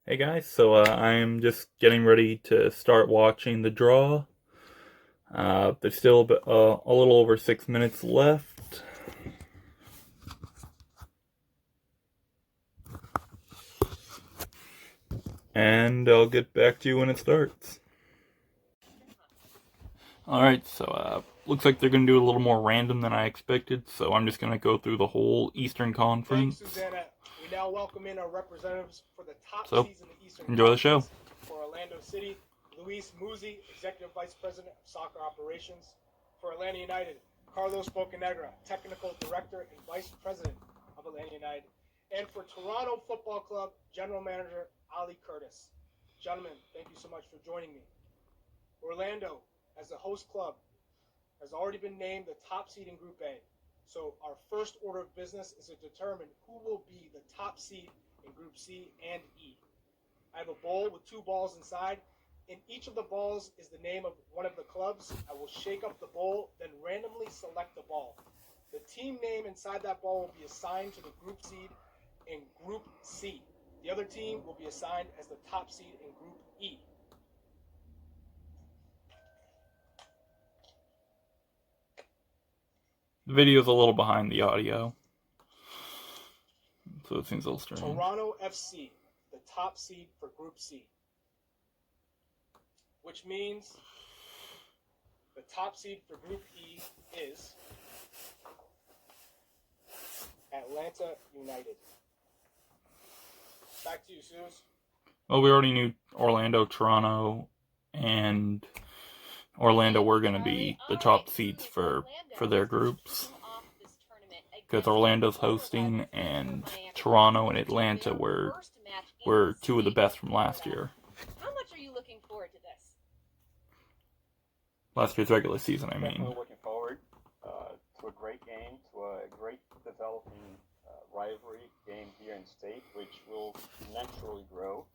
Hey guys, I'm just getting ready to start watching the draw. There's still a little over 6 minutes left, and I'll get back to you when it starts. Alright, looks like they're going to do a little more random than I expected, so I'm just going to go through the whole Eastern Conference. Thanks, Susanna. We now welcome in our representatives for the top seeds in the Eastern enjoy the show. For Orlando City, Luis Muzzi, Executive Vice President of Soccer Operations. For Atlanta United, Carlos Bocanegra, Technical Director and Vice President of Atlanta United. And for Toronto Football Club, General Manager Ali Curtis. Gentlemen, thank you so much for joining me. Orlando, as the host club, has already been named the top seed in Group A. So our first order of business is to determine who will be the top seed in Group C and E. I have a bowl with 2 balls inside. In each of the balls is the name of one of the clubs. I will shake up the bowl, then randomly select the ball. The team name inside that ball will be assigned to the group seed in Group C. The other team will be assigned as the top seed in Group E. The video is a little behind the audio, so it seems a little strange. Toronto FC, the top seed for Group C, which means the top seed for Group E is Atlanta United. Back to you, Suze. Well, we already knew Orlando, Toronto, and Orlando were going to be the top seeds for their groups, because Orlando's hosting and Toronto and Atlanta were 2 of the best from last year. How much are you looking forward to this? Last year's regular season, I mean. Definitely looking forward to a great game, to a great developing rivalry game here in state, which will naturally grow.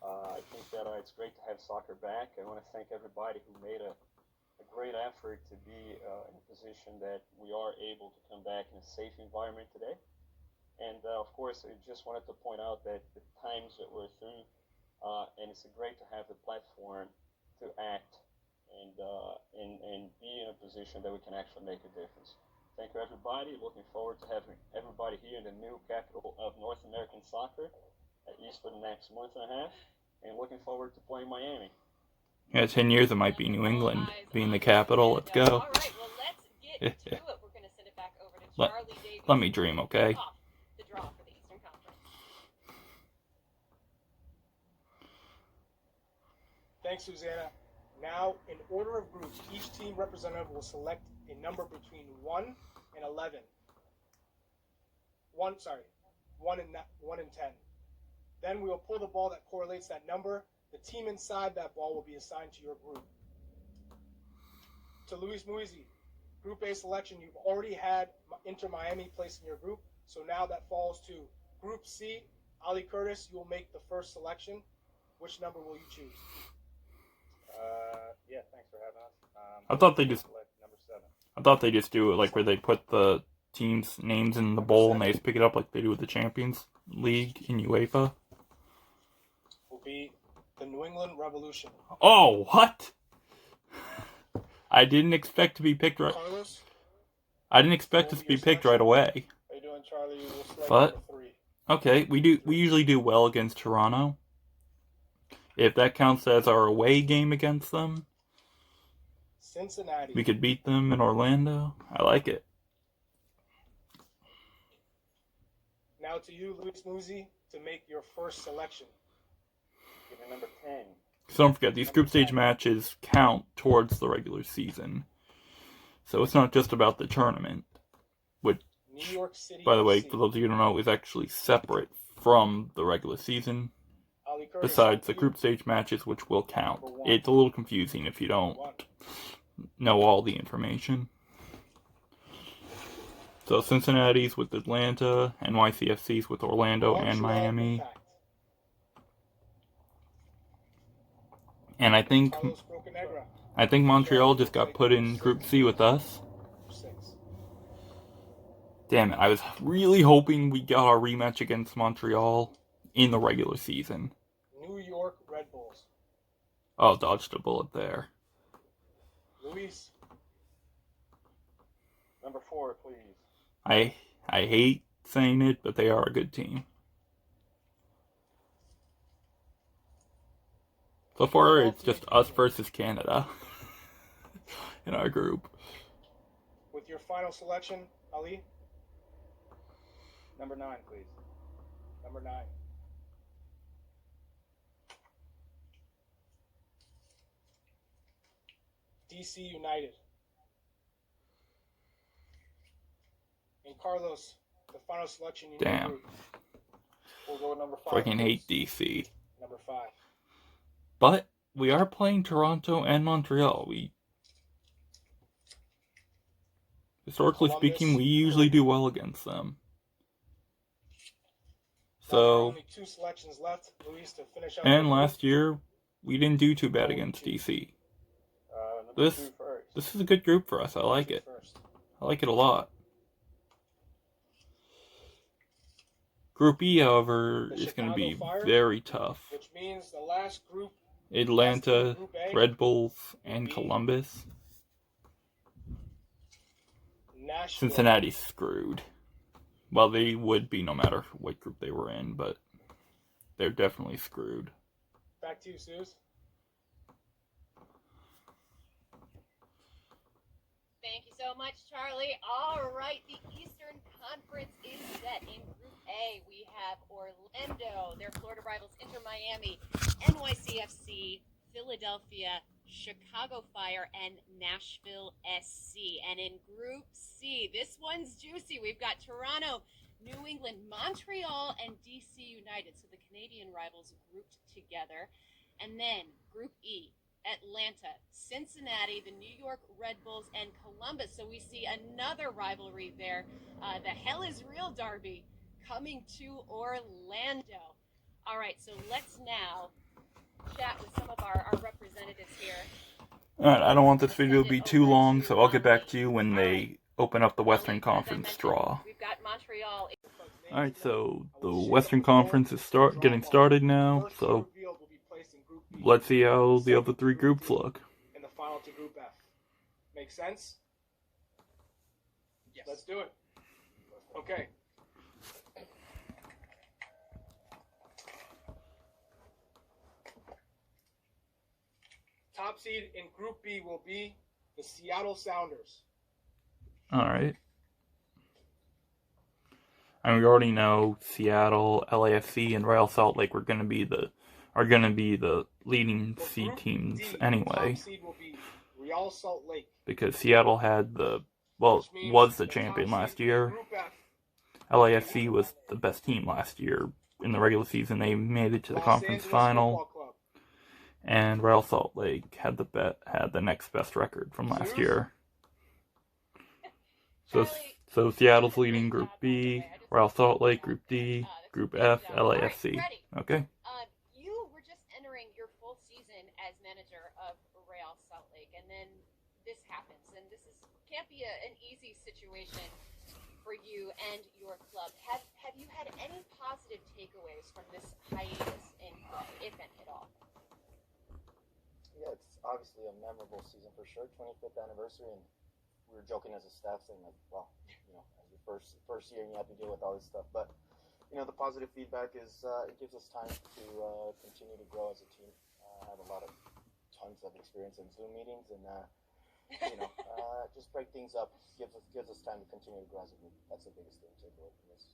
I think that it's great to have soccer back. I want to thank everybody who made a great effort to be in a position that we are able to come back in a safe environment today. And of course, I just wanted to point out that the times that we're through, and it's great to have the platform to act and be in a position that we can actually make a difference. Thank you, everybody. Looking forward to having everybody here in the new capital of North American soccer, at least for the next month and a half, and looking forward to playing Miami. Yeah, 10 years it might be New England being the capital. Let's go. All right, well, let's get to it. We're going to send it back over to Charlie Davis. Let me dream, okay? The draw for the Eastern Conference. Thanks, Susanna. Now, in order of groups, each team representative will select a number between 1 and 11. 1 and 10. Then we will pull the ball that correlates that number. The team inside that ball will be assigned to your group. To Luis Muzzi, Group A selection, you've already had Inter Miami placed in your group, so now that falls to Group C. Ali Curtis, you will make the first selection. Which number will you choose? Yeah, thanks for having us. I thought they just number 7. I thought they just do it like where they put the teams' names in the bowl and they just pick it up like they do with the Champions League in UEFA. Will be the New England Revolution. Oh, what? I didn't expect to be picked right. Carlos? I didn't expect us to be picked right away. How you doing, Charlie? You will select But number 3. okay, we usually do well against Toronto. If that counts as our away game against them, Cincinnati. we could beat them in Orlando. I like it. Now to you, Luis Muzzi, to make your first selection. Give me number 10. So don't forget, these group stage matches count towards the regular season. So it's not just about the tournament, which, New York City, by the way, FC. for those of you who don't know, is actually separate from the regular season, Ali Curtis, besides the you. group stage matches, which will count. Number 1. It's a little confusing if you don't know all the information. So Cincinnati's with Atlanta, NYCFC's with Orlando and Miami. Impact. And I think Carlos Bocanegra, Montreal just got put in Group C with us. 6. Damn it, I was really hoping we got our rematch against Montreal in the regular season. Oh, dodged a bullet there. Luis. Number 4, please. I hate saying it, but they are a good team. So far, it's just us versus Canada in our group. With your final selection, Ali. Number 9, please. Number 9. DC United. And Carlos, the final selection in your group. We'll go with number 5. Fucking hate DC. Number 5. But we are playing Toronto and Montreal. Historically speaking, we usually do well against them. So, only 2 selections left, Luis, to finish up. And last year, we didn't do too bad against DC. This is a good group for us. I like it. I like it a lot. Group E, however, is going to be very tough. Which means the last group, Atlanta, Red Bulls, and Columbus. Cincinnati's screwed. Well, they would be no matter what group they were in, but they're definitely screwed. Back to you, Suze. Thank you so much, Charlie. All right, the Eastern Conference is set. In Group A, we have Orlando, their Florida rivals Inter Miami, NYCFC, Philadelphia, Chicago Fire, and Nashville SC. And in Group C, this one's juicy. We've got Toronto, New England, Montreal, and DC United. So the Canadian rivals grouped together. And then Group E, Atlanta, Cincinnati, the New York Red Bulls, and Columbus. So we see another rivalry there. The Hell is Real derby coming to Orlando. All right, so let's now chat with some of our representatives here. Alright, I don't want this video to be too long, so I'll get back to you when they open up the Western Conference draw. We've got Montreal. Alright, so the Western Conference is getting started now, so let's see how the other 3 groups look. And the final to Group F. Make sense? Yes. Let's do it. Okay. Top seed in Group B will be the Seattle Sounders. Alright. And we already know Seattle, LAFC, and Real Salt Lake are going to be the leading seed teams anyway. Top seed will be Real Salt Lake. Because Seattle was the champion last year. LAFC was the best team last year in the regular season. They made it to the conference final. And Real Salt Lake had the next best record from last year. So Seattle's leading Group B, Real Salt Lake Group D, Group F, LAFC. Okay. You were just entering your full season as manager of Real Salt Lake, and then this happens, and this can't be an easy situation for you and your club. Have you had any positive takeaways from this hiatus in play, if any at all? Yeah, it's obviously a memorable season for sure. 25th anniversary, and we were joking as a staff saying like, well, as your first year and you have to deal with all this stuff. But the positive feedback is it gives us time to continue to grow as a team. I have tons of experience in Zoom meetings, and just break things up. Gives us time to continue to grow as a group. That's the biggest thing to take away from this.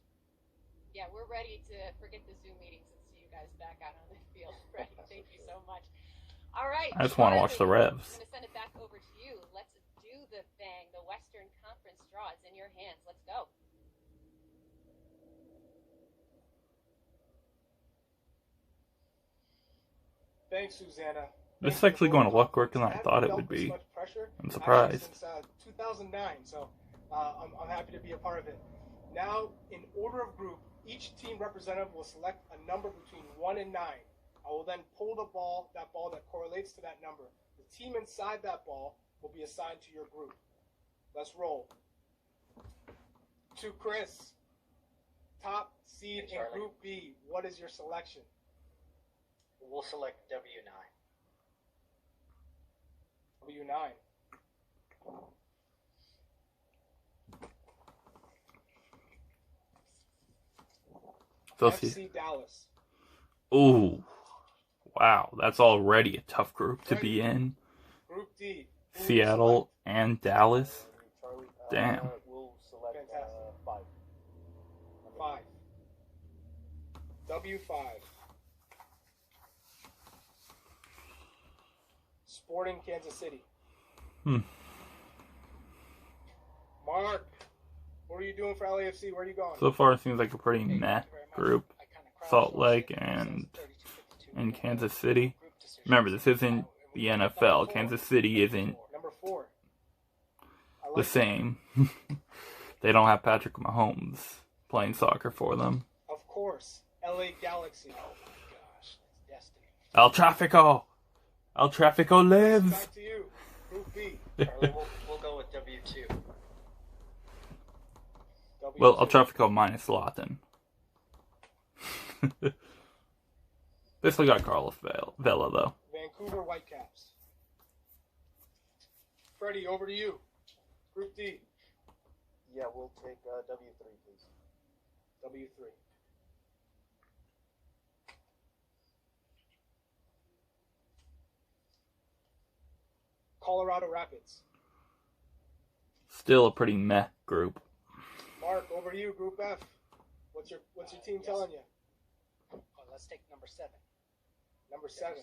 Yeah, we're ready to forget the Zoom meetings and see you guys back out on the field. Ready? Thank you so much. All right. I just want to watch the Revs. I'm going to send it back over to you. Let's do the thing. The Western Conference draw is in your hands. Let's go. Thanks, Susanna. This is actually going a lot quicker than I thought it would be. I'm surprised. Since 2009, so I'm happy to be a part of it. Now, in order of group, each team representative will select a number between 1 and 9. I will then pull that ball that correlates to that number. The team inside that ball will be assigned to your group. Let's roll. To Chris, top seed in Group B, what is your selection? We'll select W9. W9. FC Dallas. Ooh, wow, that's already a tough group to be in. Group D. Seattle and Dallas. Charlie, Damn. We'll select Fantastic. 5. 5. W5. Sporting Kansas City. Mark, what are you doing for LAFC? Where are you going? So far, it seems like a pretty meh group. Salt Lake and Kansas City. Remember, this isn't the NFL. Kansas City isn't Number 4. the same. They don't have Patrick Mahomes playing soccer for them. Of course, LA Galaxy. Oh my gosh, that's destiny. El Trafico! El Trafico lives! Back to you. Group B. Charlie, we'll go with W2. Well, El Trafico minus Lawton. This one got Carlos Vela, though. Vancouver Whitecaps. Freddie, over to you. Group D. Yeah, we'll take W3, please. W3. Colorado Rapids. Still a pretty meh group. Mark, over to you. Group F. What's your team telling you? Oh, let's take number 7. Number 7.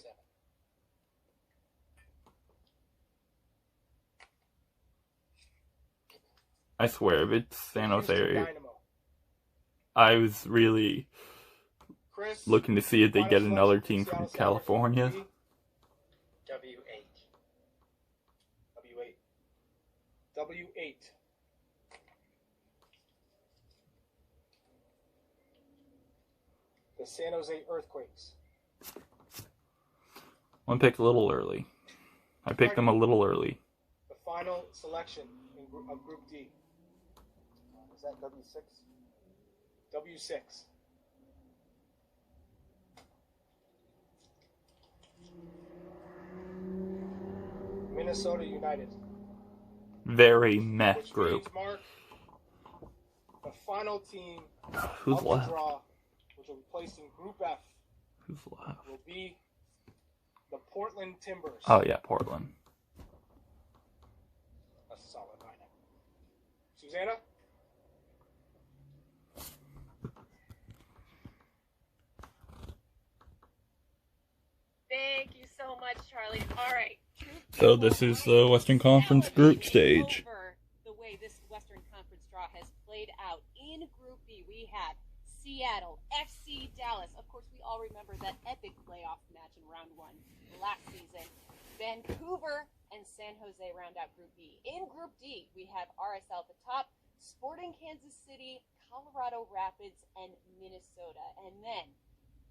I swear, if it's San Jose, Dynamo. I was really Chris, looking to see if they final get another selection team for from Seattle California. Sounders. W8. W8. The San Jose Earthquakes. One pick a little early. I picked them a little early. The final selection of Group D. Is that W6? W6. Minnesota United. Very meh Which group. means, Mark, the final team Who's of the left? draw, which will be placed in Group F, Who's left? will be the Portland Timbers. Oh yeah, Portland. That's a solid lineup. Susanna? Thank you so much, Charlie. All right. So this is the Western Conference group stage. Over the way this Western Conference draw has played out. In Group B, we had Seattle, FC Dallas. Of course, we all remember that epic playoff match in round 1 last season. Vancouver and San Jose round out Group B. In Group D, we have RSL at the top, Sporting Kansas City, Colorado Rapids, and Minnesota. And then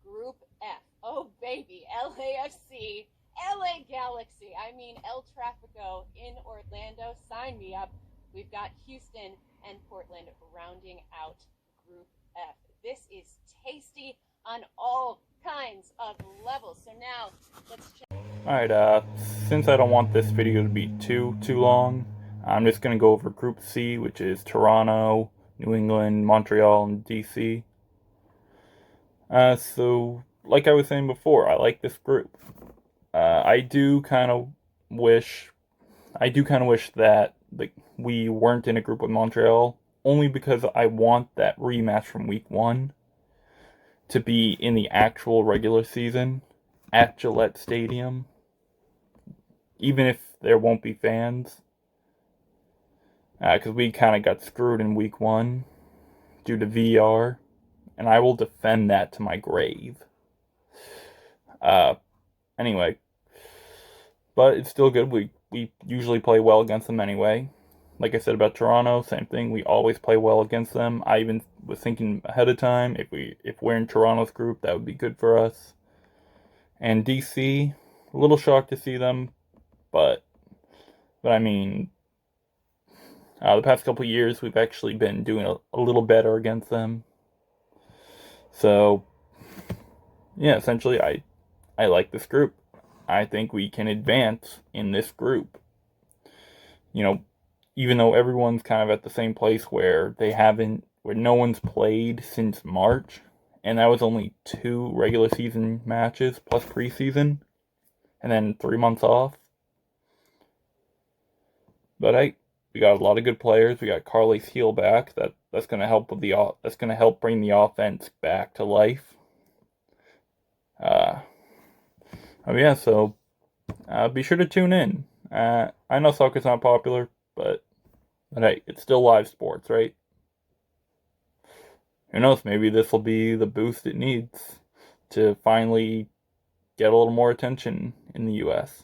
Group F. Oh, baby. LAFC, LA Galaxy. I mean, El Trafico in Orlando. Sign me up. We've got Houston and Portland rounding out Group F. This is tasty on all kinds of levels. So now, let's check. Alright, since I don't want this video to be too long, I'm just going to go over Group C, which is Toronto, New England, Montreal, and DC. So, like I was saying before, I like this group. I do kind of wish that we weren't in a group with Montreal, only because I want that rematch from Week 1 to be in the actual regular season at Gillette Stadium, even if there won't be fans, because we kind of got screwed in Week 1 due to VR, and I will defend that to my grave. Anyway, but it's still good. We usually play well against them anyway. Like I said about Toronto, same thing. We always play well against them. I even was thinking ahead of time, if we're in Toronto's group, that would be good for us. And DC, a little shocked to see them, but I mean, the past couple of years we've actually been doing a little better against them. So yeah, essentially I like this group. I think we can advance in this group. You know, even though everyone's kind of at the same place where no one's played since March, and that was only 2 regular season matches plus preseason, and then 3 months off. But we got a lot of good players. We got Carly Seal back. That's going to help bring the offense back to life. So be sure to tune in. I know soccer's not popular, but hey, it's still live sports, right? Who knows, maybe this will be the boost it needs to finally get a little more attention in the US.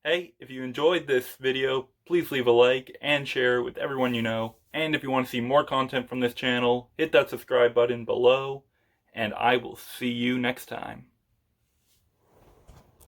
Hey, if you enjoyed this video, please leave a like and share it with everyone you know. And if you want to see more content from this channel, hit that subscribe button below, and I will see you next time.